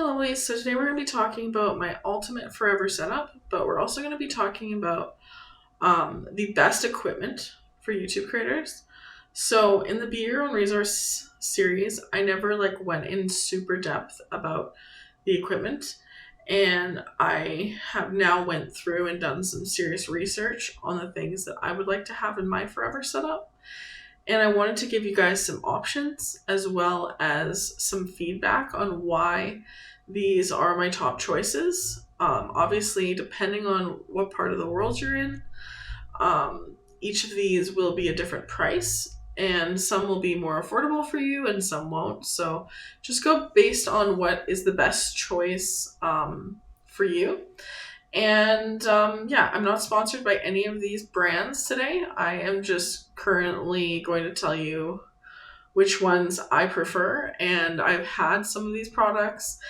Hey Lovely, so today we're going to be talking about my ultimate forever setup, but we're also going to be talking about the best equipment for YouTube creators. So in the Be Your Own Resource series, I never went in super depth about the equipment, and I have now went through and done some serious research on the things that I would like to have in my forever setup. And I wanted to give you guys some options as well as some feedback on why these are my top choices. Obviously, depending on what part of the world you're in, each of these will be a different price, and some will be more affordable for you and some won't. So just go based on what is the best choice for you. And yeah, I'm not sponsored by any of these brands today. I am just currently going to tell you which ones I prefer. And I've had some of these products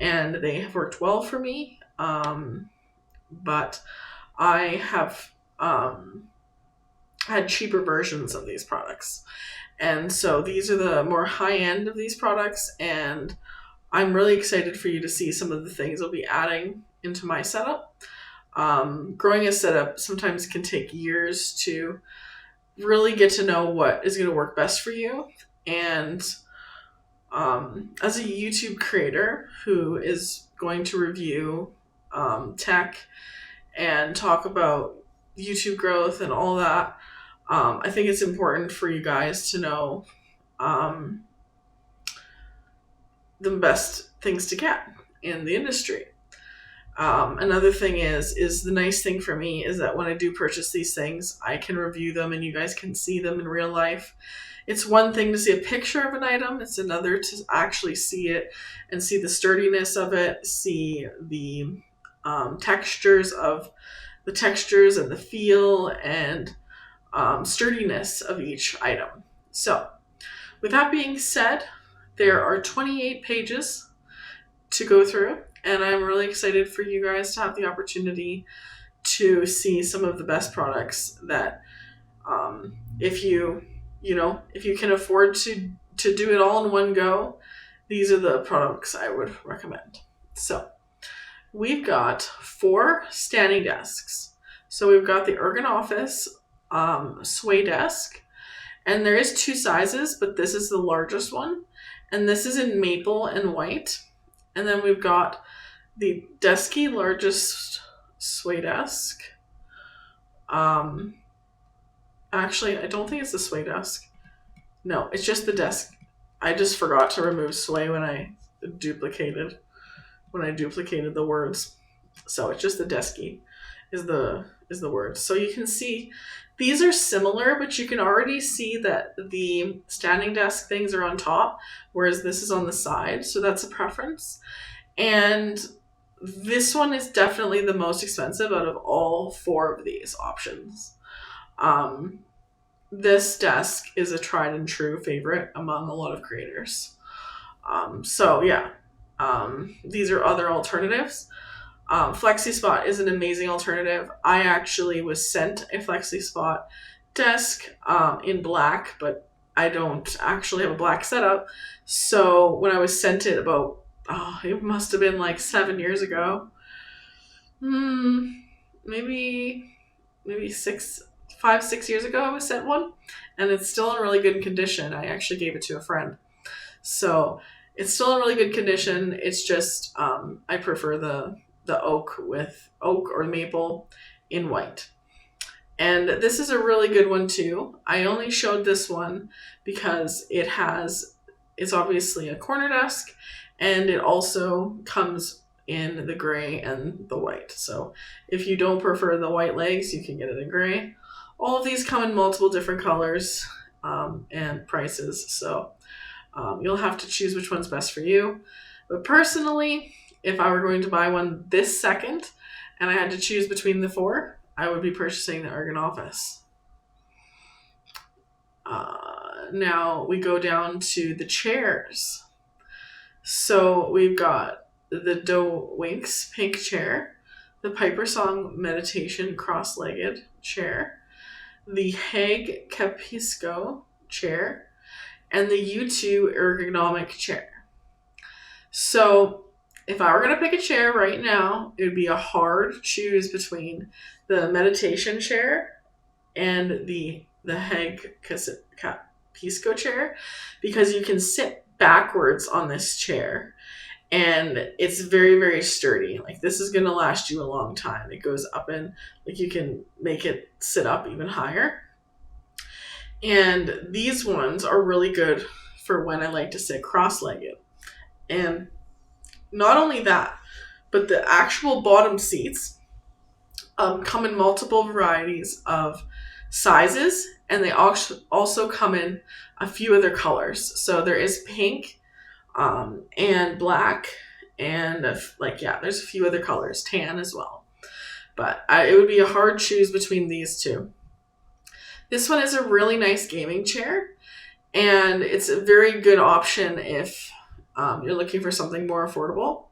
and they have worked well for me. But I have had cheaper versions of these products. And so these are the more high end of these products. And I'm really excited for you to see some of the things I'll be adding into my setup. Growing a setup sometimes can take years to really get to know what is going to work best for you. And as a YouTube creator who is going to review tech and talk about YouTube growth and all that, I think it's important for you guys to know the best things to get in the industry. Another thing is the nice thing for me is that when I do purchase these things, I can review them and you guys can see them in real life. It's one thing to see a picture of an item. It's another to actually see it and see the sturdiness of it, see the textures and the feel and sturdiness of each item. So with that being said, there are 28 pages to go through, and I'm really excited for you guys to have the opportunity to see some of the best products that if you can afford to do it all in one go, these are the products I would recommend. So we've got 4 standing desks. So we've got the Ergonoffice Sway desk, and there is 2 sizes, but this is the largest one, and this is in maple and white. And then we've got the Desky largest sway desk. Actually, I don't think it's the sway desk. No, it's just the desk. I just forgot to remove sway when I duplicated the words. So it's just the Desky is the word. So you can see these are similar, but you can already see that the standing desk things are on top, whereas this is on the side. So that's a preference. And this one is definitely the most expensive out of all 4 of these options. This desk is a tried and true favorite among a lot of creators. So yeah, these are other alternatives. FlexiSpot is an amazing alternative. I actually was sent a FlexiSpot desk in black, but I don't actually have a black setup. So when I was sent it it must have been 7 years ago. Maybe 5-6 years ago I was sent one, and it's still in really good condition. I actually gave it to a friend. So it's still in really good condition. It's just I prefer the oak or maple in white. And this is a really good one too. I only showed this one because it's obviously a corner desk, and it also comes in the gray and the white. So if you don't prefer the white legs, you can get it in gray. All of these come in multiple different colors and prices. So you'll have to choose which one's best for you. But personally, if I were going to buy one this second and I had to choose between the 4, I would be purchasing the Ergonoffice. Now we go down to the chairs. So we've got the Doe Winks pink chair, the Piper Song Meditation cross-legged chair, the Hague Capisco chair, and the U2 ergonomic chair. So if I were going to pick a chair right now, it would be a hard choose between the meditation chair and the Heg Pisco chair, because you can sit backwards on this chair and it's very, very sturdy. Like, this is going to last you a long time. It goes up and like you can make it sit up even higher. And these ones are really good for when I like to sit cross-legged. And not only that, but the actual bottom seats come in multiple varieties of sizes, and they also come in a few other colors. So there is pink and black, and there's a few other colors, tan as well. But it would be a hard choose between these two. This one is a really nice gaming chair, and it's a very good option if you're looking for something more affordable.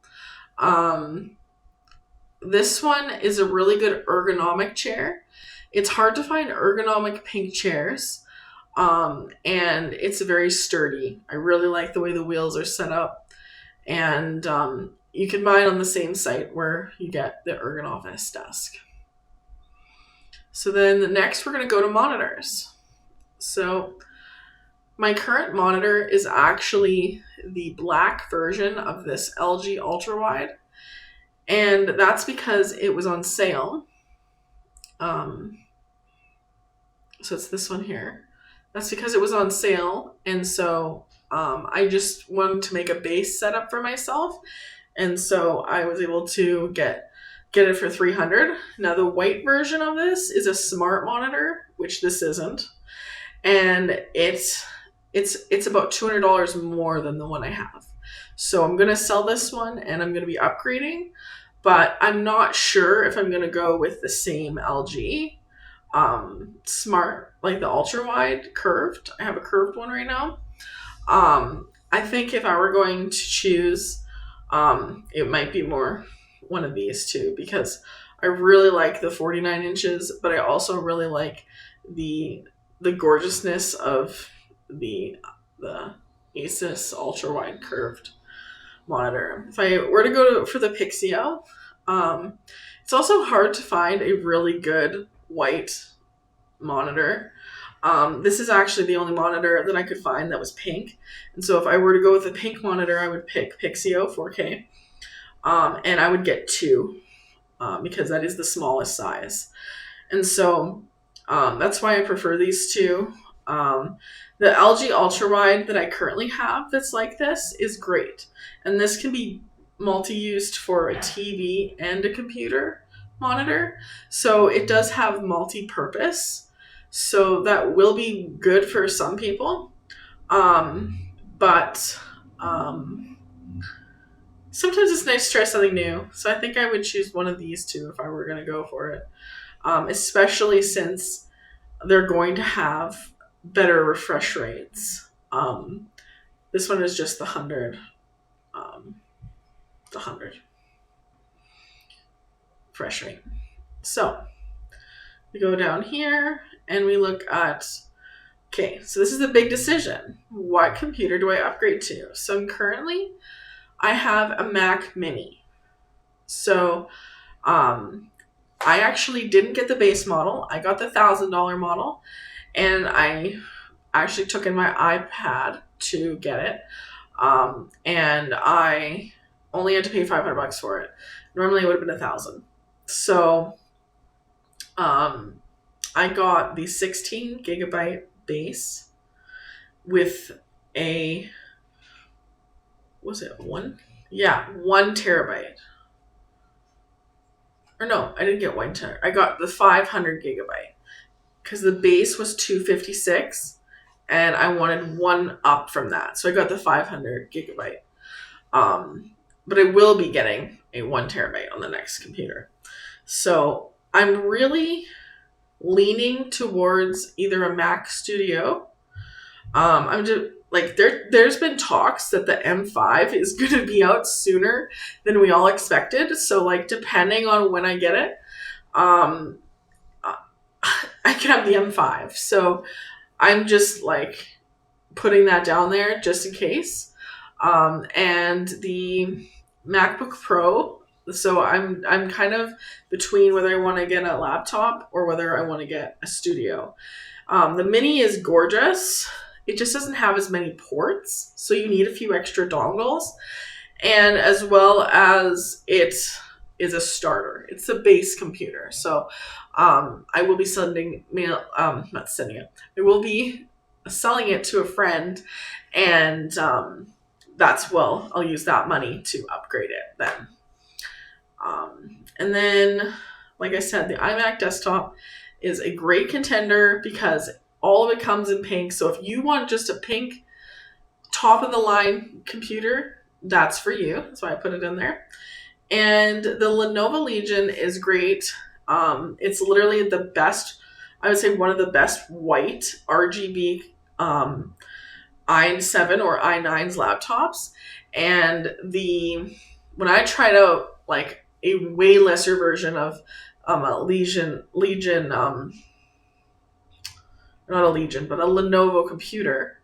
This one is a really good ergonomic chair. It's hard to find ergonomic pink chairs, and it's very sturdy. I really like the way the wheels are set up, and you can buy it on the same site where you get the Ergonomist desk. So then the next we're going to go to monitors. So my current monitor is actually the black version of this LG Ultrawide, and that's because it was on sale. So it's this one here. That's because it was on sale, and so I just wanted to make a base setup for myself, and so I was able to get it for $300. Now the white version of this is a smart monitor, which this isn't, and it's about $200 more than the one I have. So I'm gonna sell this one, and I'm gonna be upgrading, but I'm not sure if I'm gonna go with the same LG smart, like the ultra wide curved. I have a curved one right now. I think if I were going to choose, it might be more one of these two, because I really like the 49 inches, but I also really like the gorgeousness of the Asus ultra wide curved monitor. If I were to go for the Pixio, it's also hard to find a really good white monitor. This is actually the only monitor that I could find that was pink, and so if I were to go with a pink monitor, I would pick Pixio 4K, and I would get two, because that is the smallest size, and so that's why I prefer these two. The LG Ultrawide that I currently have that's like this is great, and this can be multi-used for a TV and a computer monitor, so it does have multi-purpose, so that will be good for some people, but sometimes it's nice to try something new, so I think I would choose one of these two if I were going to go for it, especially since they're going to have better refresh rates. This one is just the 100 refresh rate. So we go down here and we look at, okay, so this is a big decision. What computer do I upgrade to? So currently I have a Mac Mini. So I actually didn't get the base model. I got the $1,000 model, and I actually took in my iPad to get it. And I only had to pay $500 for it. Normally it would have been $1,000. So I got the 16 gigabyte base with a, was it one? Yeah, 1 terabyte. Or no, I didn't get 1 terabyte. I got the 500 gigabyte because the base was 256 and I wanted one up from that. So I got the 500 gigabyte. But I will be getting a 1 terabyte on the next computer. So I'm really leaning towards either a Mac Studio. I'm just like, there's been talks that the M5 is going to be out sooner than we all expected. So like, depending on when I get it, I can have the M5. So I'm just like putting that down there just in case. And the MacBook Pro. So I'm kind of between whether I want to get a laptop or whether I want to get a studio. The mini is gorgeous. It just doesn't have as many ports, so you need a few extra dongles. And as well as it is a starter. It's a base computer. So I will be not sending it. I will be selling it to a friend, and I'll use that money to upgrade it then. And then, like I said, the iMac desktop is a great contender because all of it comes in pink. So if you want just a pink top of the line computer, that's for you. That's why I put it in there. And the Lenovo Legion is great. It's literally the best, I would say one of the best white RGB i7 or i9's laptops. And when I tried out like a way lesser version of a Legion, not a Legion, but a Lenovo computer,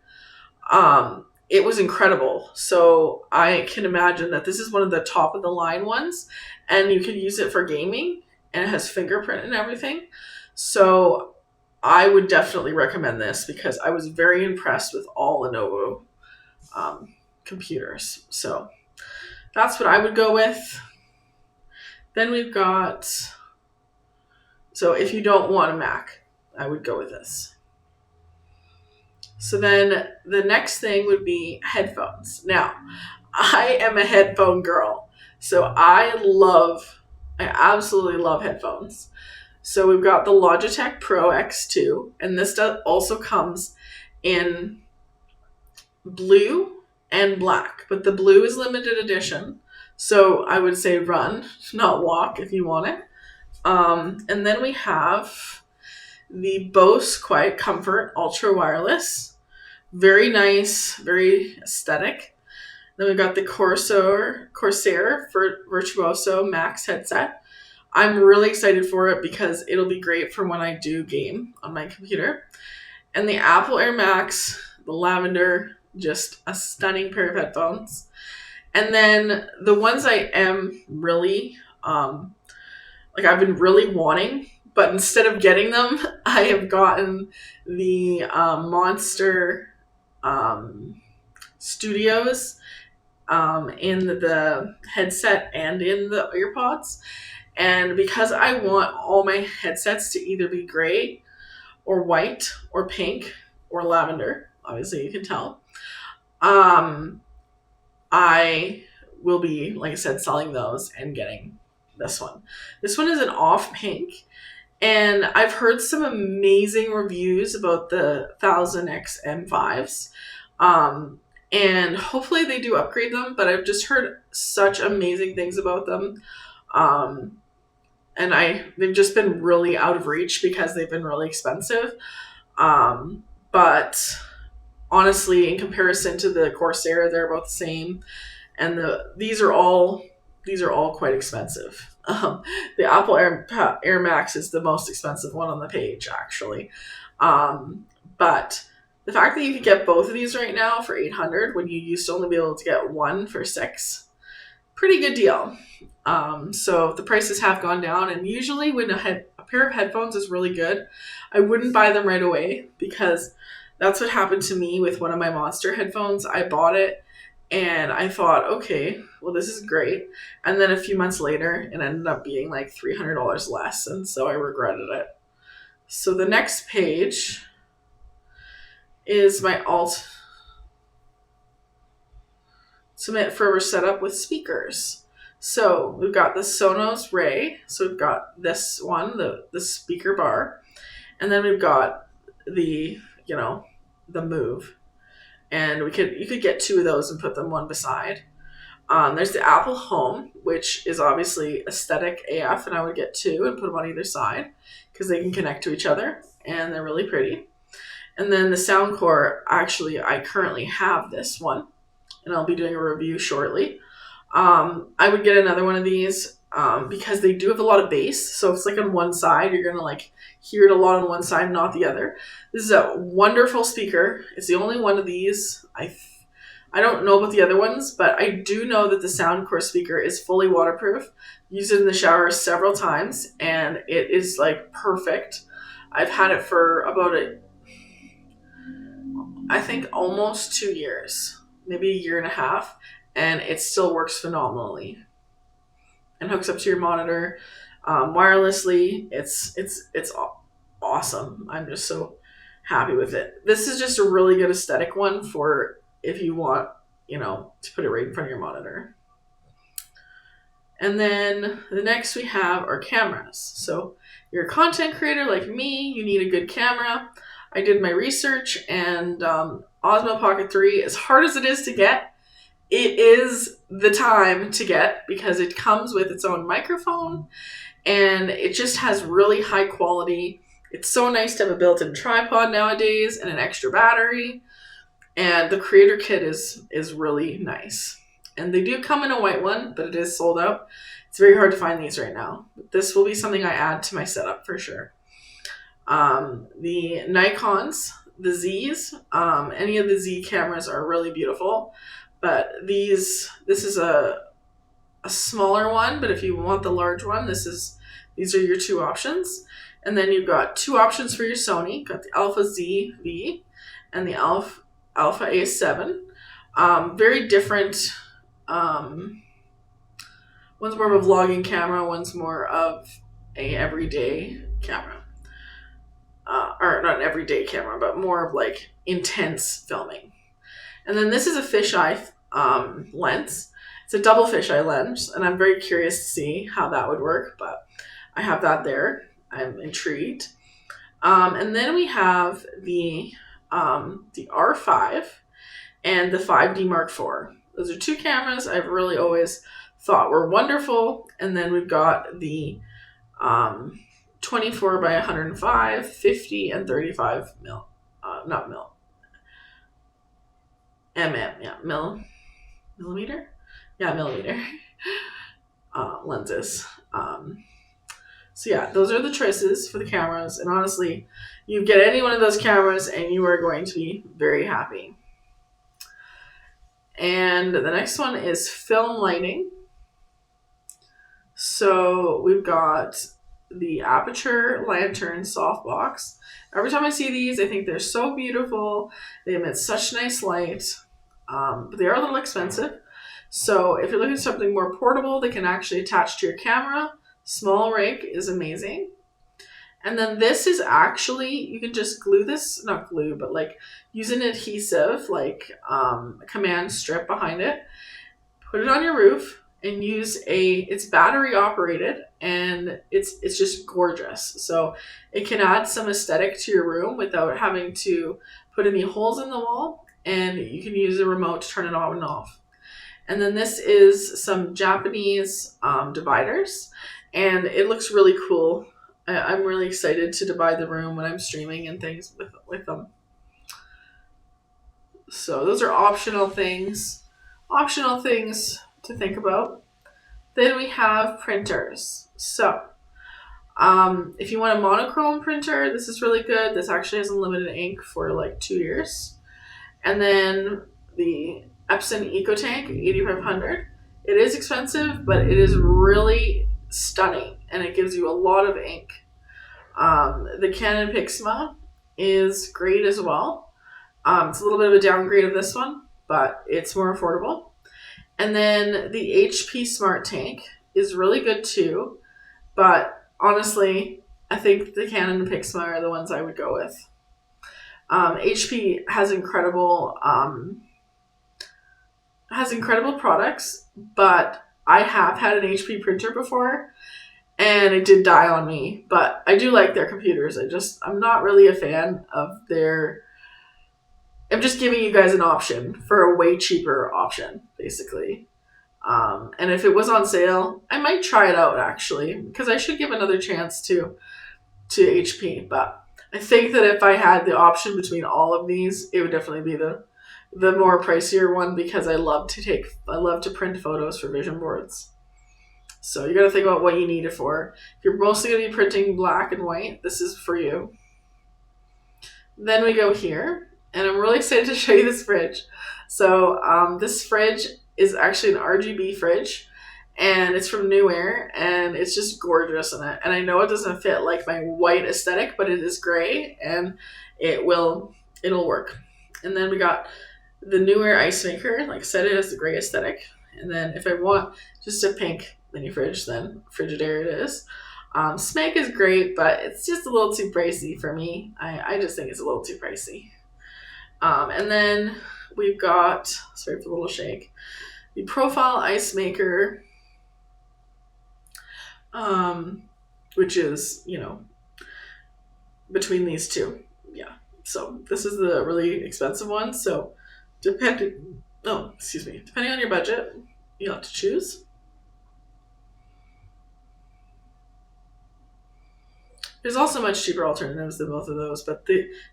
it was incredible. So I can imagine that this is one of the top of the line ones, and you can use it for gaming, and it has fingerprint and everything. So I would definitely recommend this because I was very impressed with all Lenovo computers. So that's what I would go with. Then we've got, so if you don't want a Mac, I would go with this. So then the next thing would be headphones. Now, I am a headphone girl. So I absolutely love headphones. So we've got the Logitech Pro X2, and this also comes in blue and black, but the blue is limited edition. So I would say run, not walk if you want it. And then we have the Bose Quiet Comfort Ultra Wireless. Very nice, very aesthetic. Then we've got the Corsair Virtuoso Max headset. I'm really excited for it because it'll be great for when I do game on my computer. And the Apple Air Max, the lavender, just a stunning pair of headphones. And then the ones I am really, I've been really wanting, but instead of getting them, I have gotten the Monster Studios in the headset and in the earpods. And because I want all my headsets to either be gray or white or pink or lavender, obviously you can tell, I will be, like I said, selling those and getting this one. This one is an off pink, and I've heard some amazing reviews about the 1000X M5s. And hopefully they do upgrade them, but I've just heard such amazing things about them. And they've just been really out of reach because they've been really expensive. But honestly, in comparison to the Corsair, they're about the same. And these are all quite expensive. The Apple Air Max is the most expensive one on the page, actually. But the fact that you can get both of these right now for $800 when you used to only be able to get one for $600, pretty good deal. So the prices have gone down, and usually when a pair of headphones is really good, I wouldn't buy them right away because that's what happened to me with one of my Monster headphones. I bought it and I thought, okay, well, this is great. And then a few months later, it ended up being like $300 less, and so I regretted it. So the next page is my Ultimate Forever setup with speakers. So we've got the Sonos Ray. So we've got this one, the speaker bar. And then we've got the Move. And you could get two of those and put them one beside. There's the Apple Home, which is obviously aesthetic AF, and I would get two and put them on either side because they can connect to each other and they're really pretty. And then the Soundcore, actually, I currently have this one, and I'll be doing a review shortly. I would get another one of these because they do have a lot of bass. So if it's like on one side, you're going to hear it a lot on one side, not the other. This is a wonderful speaker. It's the only one of these I I don't know about the other ones, but I do know that the Soundcore speaker is fully waterproof. Used it in the shower several times, and it is like perfect. I've had it for about I think almost 2 years, maybe a year and a half, and it still works phenomenally. And hooks up to your monitor wirelessly. It's awesome. I'm just so happy with it. This is just a really good aesthetic one for if you want, to put it right in front of your monitor. And then the next we have are cameras. So you're a content creator like me, you need a good camera. I did my research, and Osmo Pocket 3, as hard as it is to get, it is the time to get because it comes with its own microphone and it just has really high quality. It's so nice to have a built-in tripod nowadays and an extra battery. And the creator kit is really nice. And they do come in a white one, but it is sold out. It's very hard to find these right now. This will be something I add to my setup for sure. The Nikons, the Zs, any of the Z cameras are really beautiful. But this is a smaller one, but if you want the large one, these are your two options. And then you've got two options for your Sony. You've got the Alpha ZV and the Alpha A7. Very different. One's more of a vlogging camera, one's more of a everyday camera. Or not an everyday camera, but more of like intense filming. And then this is a fisheye lens. It's a double fisheye lens, and I'm very curious to see how that would work, but I have that there. I'm intrigued. And then we have the R5 and the 5D Mark IV. Those are two cameras I've really always thought were wonderful. And then we've got the 24 by 105, 50, and 35 millimeter lenses. So yeah, those are the choices for the cameras, and honestly, you get any one of those cameras and you are going to be very happy. And the next one is film lighting. So we've got the Aperture Lantern softbox. Every time I see these, I think they're so beautiful. They emit such nice light, but they are a little expensive. So if you're looking for something more portable, they can actually attach to your camera. Small rig is amazing. And then this is actually, you can just glue this, not glue, but like use an adhesive, like a command strip behind it, put it on your roof, and it's battery operated, and it's just gorgeous. So it can add some aesthetic to your room without having to put any holes in the wall, and you can use a remote to turn it on and off. And then this is some Japanese dividers, and it looks really cool. I'm really excited to divide the room when I'm streaming and things with them. So those are optional things to think about. Then we have printers. So if you want a monochrome printer, this is really good. This actually has unlimited ink for like 2 years. And then the Epson EcoTank 8500. It is expensive, but it is really stunning, and it gives you a lot of ink. The Canon Pixma is great as well. It's a little bit of a downgrade of this one, but it's more affordable. And then the HP Smart Tank is really good too, but honestly, I think the Canon and Pixma are the ones I would go with. HP has incredible products, but I have had an HP printer before, and it did die on me. But I do like their computers. I'm not really a fan of their. I'm just giving you guys an option for a way cheaper option, basically. And if it was on sale, I might try it out actually, because I should give another chance to HP. But I think that if I had the option between all of these, it would definitely be the more pricier one, because I love to print photos for vision boards. So you got to think about what you need it for. If you're mostly going to be printing black and white, this is for you. Then we go here, and I'm really excited to show you this fridge. So this fridge is actually an RGB fridge, and it's from New Air, and it's just gorgeous in it. And I know it doesn't fit like my white aesthetic, but it is gray, and it'll work. And then we got the New Air ice maker. Like I said, it has the gray aesthetic. And then if I want just a pink mini fridge, then Frigidaire it is. Smeg is great, but it's just a little too pricey for me. I just think it's a little too pricey. And then we've got, sorry for the little shake, the Profile Ice Maker, which is, you know, between these two. Yeah. So this is the really expensive one. So depending on your budget, you'll have to choose. There's also much cheaper alternatives than both of those, but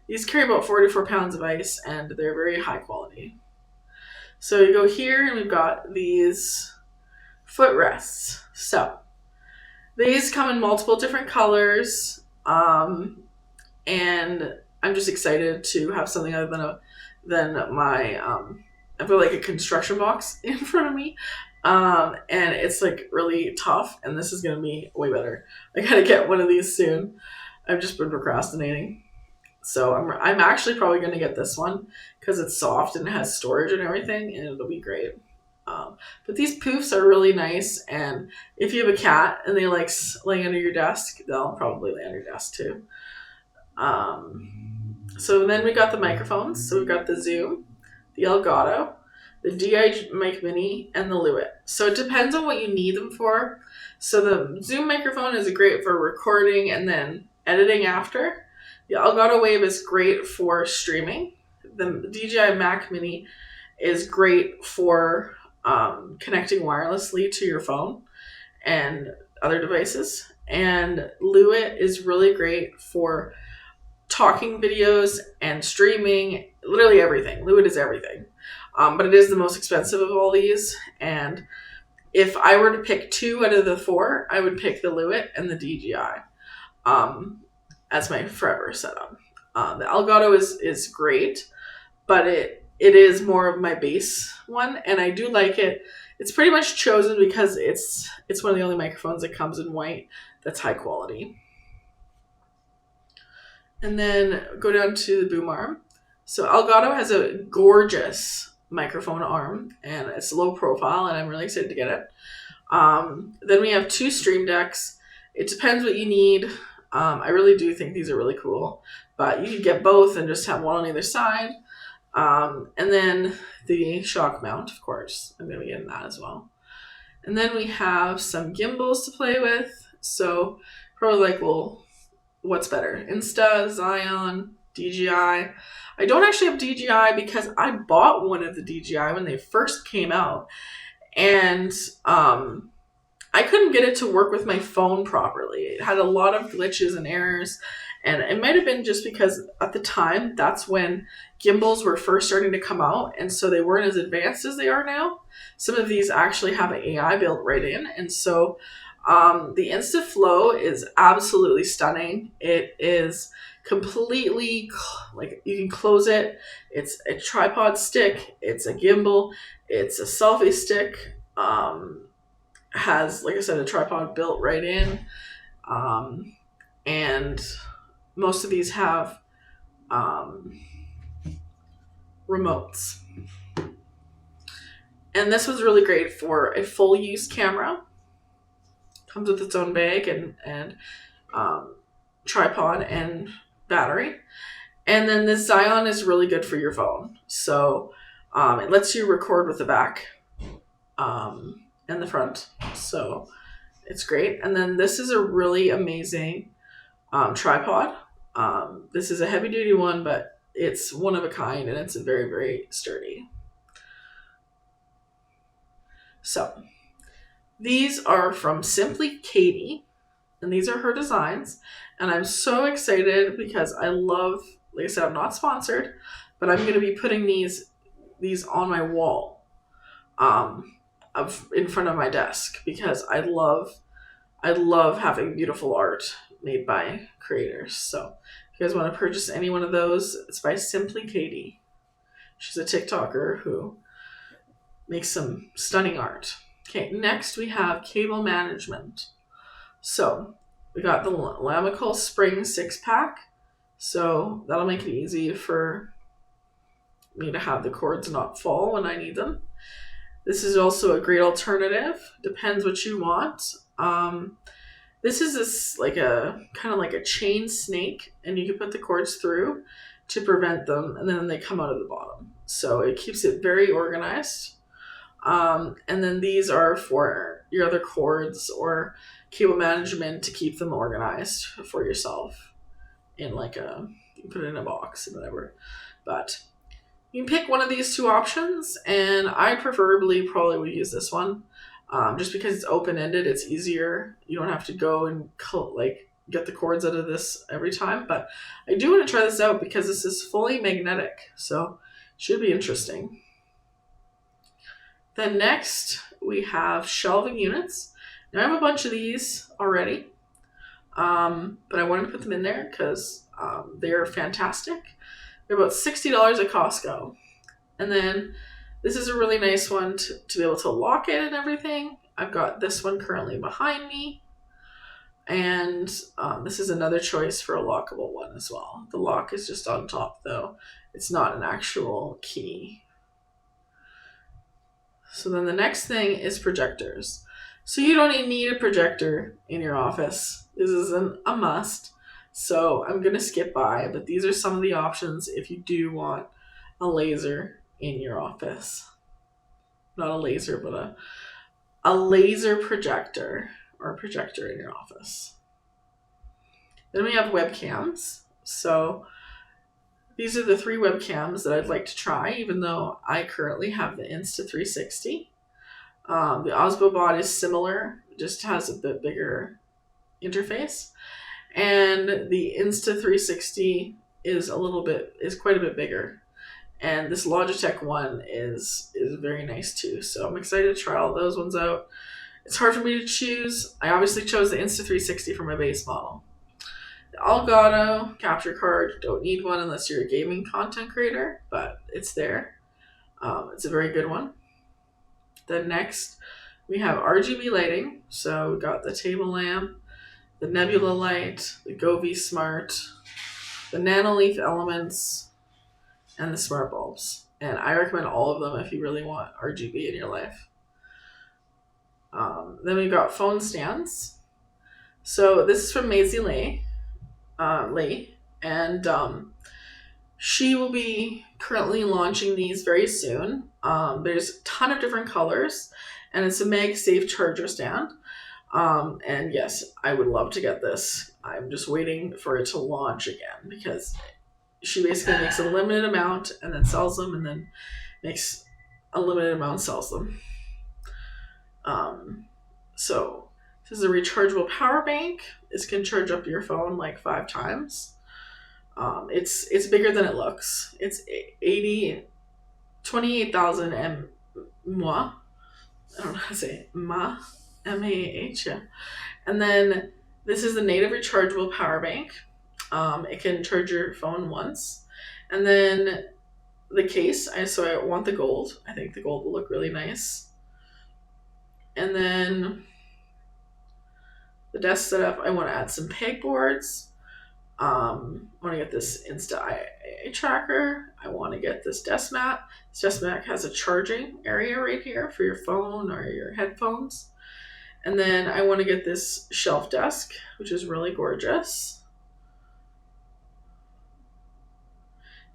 these carry about 44 pounds of ice, and they're very high quality. So you go here, and we've got these footrests. So these come in multiple different colors, and I'm just excited to have something other than my I feel like a construction box in front of me. And it's like really tough, and this is gonna be way better. I gotta get one of these soon. I've just been procrastinating. So I'm actually probably gonna get this one because it's soft and it has storage and everything, and it'll be great. But these poofs are really nice, and if you have a cat and they like laying under your desk, they'll probably lay on your desk too. So then we got the microphones. So we've got the Zoom, the Elgato, the DI Mic Mini, and the Lewitt. So it depends on what you need them for. So the Zoom microphone is great for recording and then editing after. The Elgato Wave is great for streaming. The DJI Mac Mini is great for connecting wirelessly to your phone and other devices. And Lewitt is really great for talking videos and streaming, literally everything. Lewitt is everything. But it is the most expensive of all these. And if I were to pick two out of the four, I would pick the Lewitt and the DJI as my forever setup. The Elgato is great, but it is more of my base one, and I do like it. It's pretty much chosen because it's one of the only microphones that comes in white that's high quality. And then go down to the boom arm. So Elgato has a gorgeous microphone arm, and it's low profile, and I'm really excited to get it. Then we have two stream decks. It depends what you need. I really do think these are really cool, but you could get both and just have one on either side. And then the shock mount, of course. I'm going to be getting that as well. And then we have some gimbals to play with. So probably like, well, what's better? Insta, Zion, DJI. I don't actually have DJI because I bought one of the DJI when they first came out, and I couldn't get it to work with my phone properly. It had a lot of glitches and errors, and it might have been just because at the time, that's when gimbals were first starting to come out, and so they weren't as advanced as they are now. Some of these actually have an AI built right in, and so the InstaFlow is absolutely stunning. It is completely, like, you can close it. It's a tripod stick. It's a gimbal. It's a selfie stick. Has, like I said, a tripod built right in. And most of these have remotes. And this was really great for a full use camera. Comes with its own bag and tripod and battery. And then this Zion is really good for your phone. So it lets you record with the back and the front. So it's great. And then this is a really amazing tripod. This is a heavy duty one, but it's one of a kind, and it's very, very sturdy. So these are from Simply Katie, and these are her designs. And I'm so excited because I love, like I said, I'm not sponsored, but I'm going to be putting these on my wall in front of my desk because I love having beautiful art made by creators. So if you guys want to purchase any one of those, it's by Simply Katie. She's a TikToker who makes some stunning art. Okay, next we have cable management. So we got the Lamical Spring 6-pack. So that'll make it easy for me to have the cords not fall when I need them. This is also a great alternative. Depends what you want. This is like a kind of like a chain snake, and you can put the cords through to prevent them, and then they come out of the bottom. So it keeps it very organized. And then these are for your other cords or cable management to keep them organized for yourself in like you put it in a box and whatever. But you can pick one of these two options, and I preferably probably would use this one. Just because it's open-ended, it's easier. You don't have to go and get the cords out of this every time. But I do want to try this out because this is fully magnetic, so it should be interesting. Then next, we have shelving units. Now I have a bunch of these already, but I wanted to put them in there because they're fantastic. They're about $60 at Costco. And then this is a really nice one to be able to lock it and everything. I've got this one currently behind me. And this is another choice for a lockable one as well. The lock is just on top though. It's not an actual key. So then the next thing is projectors. So you don't even need a projector in your office. This isn't a must. So I'm going to skip by, but these are some of the options if you do want a laser in your office. Not a laser, but a laser projector or a projector in your office. Then we have webcams. So these are the 3 webcams that I'd like to try, even though I currently have the Insta360. The Osmobot is similar, just has a bit bigger interface. And the Insta360 is quite a bit bigger. And this Logitech one is very nice too. So I'm excited to try all those ones out. It's hard for me to choose. I obviously chose the Insta360 for my base model. The Elgato capture card, don't need one unless you're a gaming content creator, but it's there. It's a very good one. Then next, we have RGB lighting. So we got the table lamp, the Nebula light, the Govee Smart, the Nanoleaf Elements, and the Smart Bulbs. And I recommend all of them if you really want RGB in your life. Then we've got phone stands. So this is from Maisie Lee, and she will be currently launching these very soon. There's a ton of different colors, and it's a MagSafe charger stand. And yes, I would love to get this. I'm just waiting for it to launch again because she basically makes a limited amount and then sells them, and then makes a limited amount and sells them. So this is a rechargeable power bank. This can charge up your phone like 5 times. It's bigger than it looks. It's 28,000 mAh. I don't know how to say it. mAh. M-A-H, yeah. And then this is the native rechargeable power bank. It can charge your phone once. And then the case, I want the gold. I think the gold will look really nice. And then the desk setup, I want to add some pegboards. I want to get this Insta eye tracker. I want to get this desk mat. This desk mat has a charging area right here for your phone or your headphones. And then I want to get this shelf desk, which is really gorgeous.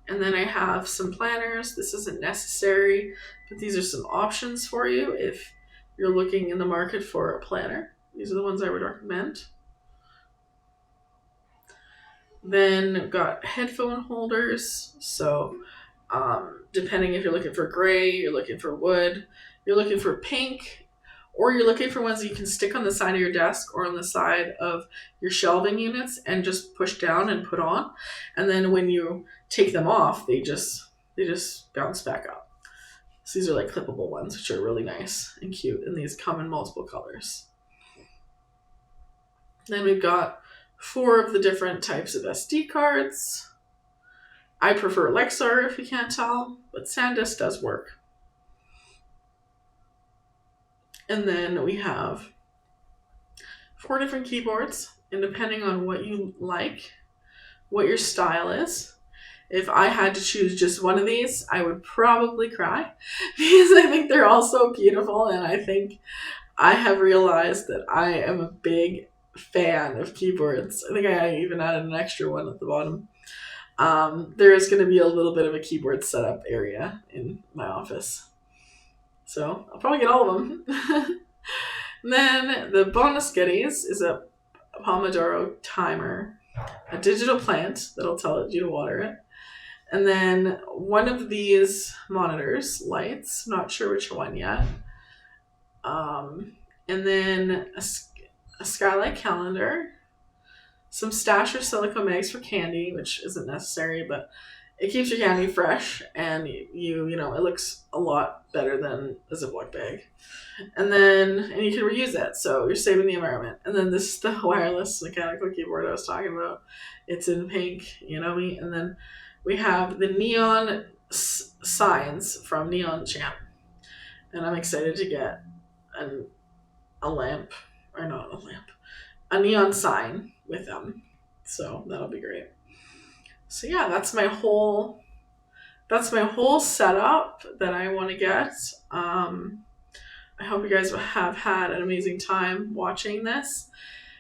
And then I have some planners. This isn't necessary, but these are some options for you if you're looking in the market for a planner. These are the ones I would recommend. Then I've got headphone holders. So depending if you're looking for gray, you're looking for wood, you're looking for pink, or you're looking for ones that you can stick on the side of your desk or on the side of your shelving units and just push down and put on. And then when you take them off, they just bounce back up. So these are like clippable ones, which are really nice and cute. And these come in multiple colors. Then we've got 4 of the different types of SD cards. I prefer Lexar if you can't tell, but SanDisk does work. And then we have 4 different keyboards, and depending on what you like, what your style is. If I had to choose just one of these, I would probably cry because I think they're all so beautiful, and I think I have realized that I am a big fan of keyboards. I think I even added an extra one at the bottom. There is going to be a little bit of a keyboard setup area in my office, so I'll probably get all of them. And then the bonus goodies is a Pomodoro timer, a digital plant that'll tell you to water it, and then one of these monitors, lights, not sure which one yet, and then a skylight calendar, some stash or silicone mags for candy, which isn't necessary, but it keeps your candy fresh, and you know, it looks a lot better than a Ziploc bag. And you can reuse it, so you're saving the environment. And then this is the wireless mechanical keyboard I was talking about. It's in pink, you know me. And then we have the neon signs from Neon Champ, and I'm excited to get a neon sign with them. So that'll be great. So yeah, that's my whole setup that I want to get. I hope you guys have had an amazing time watching this.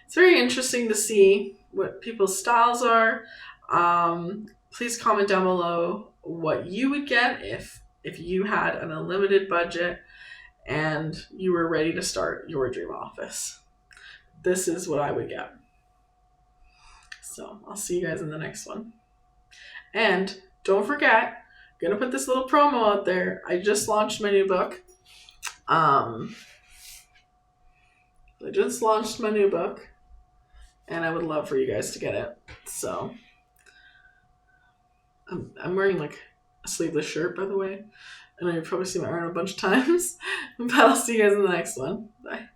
It's very interesting to see what people's styles are. Please comment down below what you would get if you had an unlimited budget and you were ready to start your dream office. This is what I would get. So I'll see you guys in the next one. And don't forget, I'm going to put this little promo out there. I just launched my new book. And I would love for you guys to get it. So I'm wearing like a sleeveless shirt, by the way. I know you've probably seen my arm a bunch of times, but I'll see you guys in the next one. Bye.